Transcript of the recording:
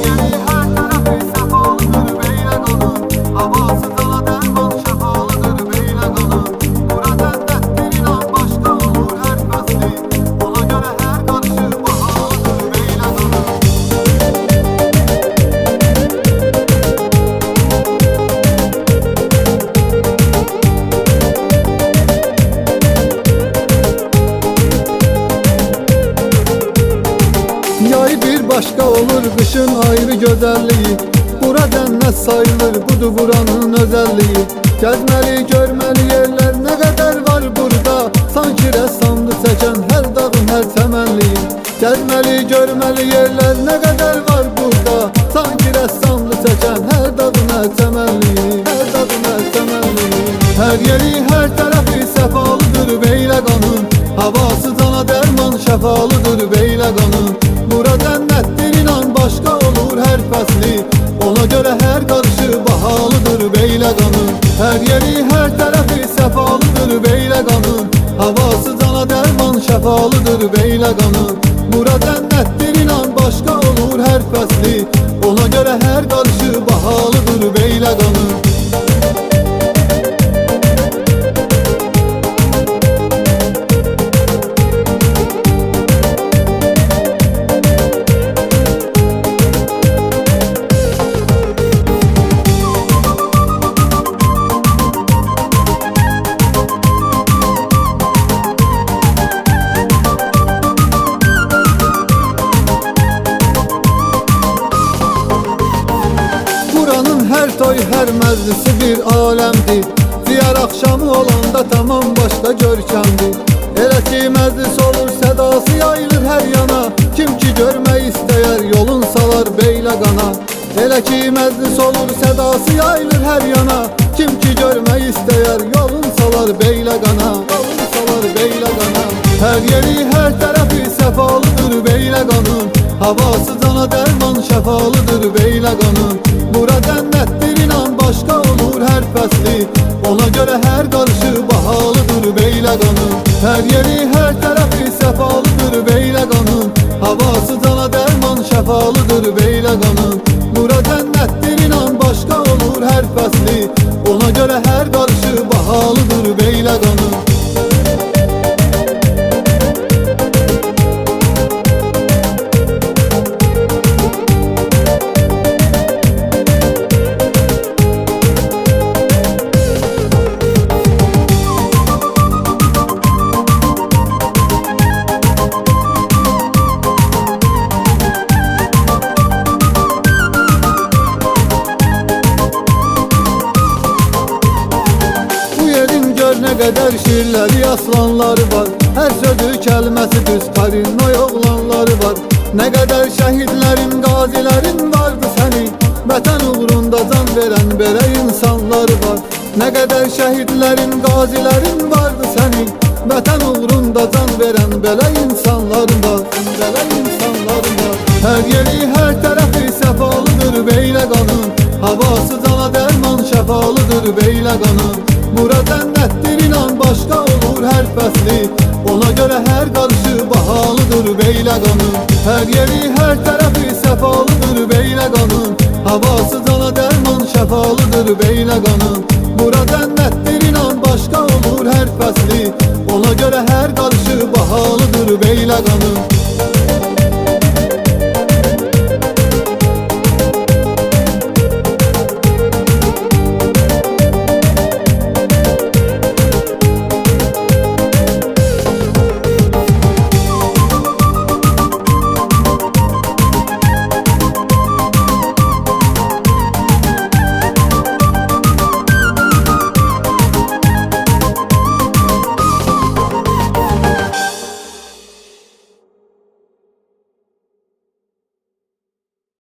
yeri her tarafı sefalıdır Beylegan'ın. Havası dala derman şefalıdır Beylegan'ın. Burada cennettir inan başka olur her fasli. Ona göre her karışı bahalıdır Beylegan'ın. Yay bir başka olur, kışın ayrı güzelliği. Bura cennet sayılır, budur buranın özelliği. Gezmeli görmeli yerler ne kadar var burada. Sanki ressamdı çeken her dağın her temelliği. Gezmeli görmeli yerler ne kadar var burada. Sanki ressamdı çeken her dağın her temelliği. Her dağın her temelliği. Her yeri her tarafı sefalıdır Beylegan'ın. Havası cana derman şefalıdır Beylegan'ın. Bura cennettir inan başka olur her fasli. Ona göre her karışı bahalıdır Beylegan'ın. Her yeri her tarafı sefalıdır Beylegan'ın. Havası cana derman şefalıdır Beylegan'ın. Bura cennettir inan başka olur her fasli. Ona göre her karışı bahalıdır Beylegan'ın. Her toy her meclisi bir alemdi. Diyar akşamı olanda tamam başka görkemdi. Elə ki meclis olur sedası yayılır her yana. Kim ki görmək istəyər yolun salar Beylegan'a. Elə ki meclis olur sedası yayılır her yana. Kim ki görmək istəyər yolun salar Beylegan'a. Yolun salar Beylegan'a. Her yeri her tarafı sefalıdır Beylegan'ın. Havası cana derman şefalıdır Beylegan'ın. Bura cennettir inan başka olur her fasli. Ona göre her karışı bahalıdır Beylegan'ın. Her yeri her tarafı sefalıdır Beylegan'ın. Havası cana derman şefalıdır Beylegan'ın. Bura cennettir inan başka olur her fasli. Ona göre her karışı bahalıdır Beylegan'ın. Ne kadar şiirleri aslanları var. Her sözü kelimesi düz karınla oğlanları var. Ne kadar şehitlerin gazilerin vardı senin. Vatan uğrunda can veren böyle insanları var. Ne kadar şehitlerin gazilerin vardı senin. Vatan uğrunda can veren böyle insanların var. Böyle insanların var. Her yeri her tarafı sefalıdır Beylegan'ın. Havası cana derman şefalıdır Beylegan'ın. Bura cennettir inan başka olur her fasli. Ona göre her karışı bahalıdır Beylegan'ın. Her yeri her tarafı sefalıdır Beylegan'ın. Havası cana derman şefalıdır Beylegan'ın. Bura cennettir inan başka olur her fasli. Ona göre her karışı bahalıdır Beylegan'ın.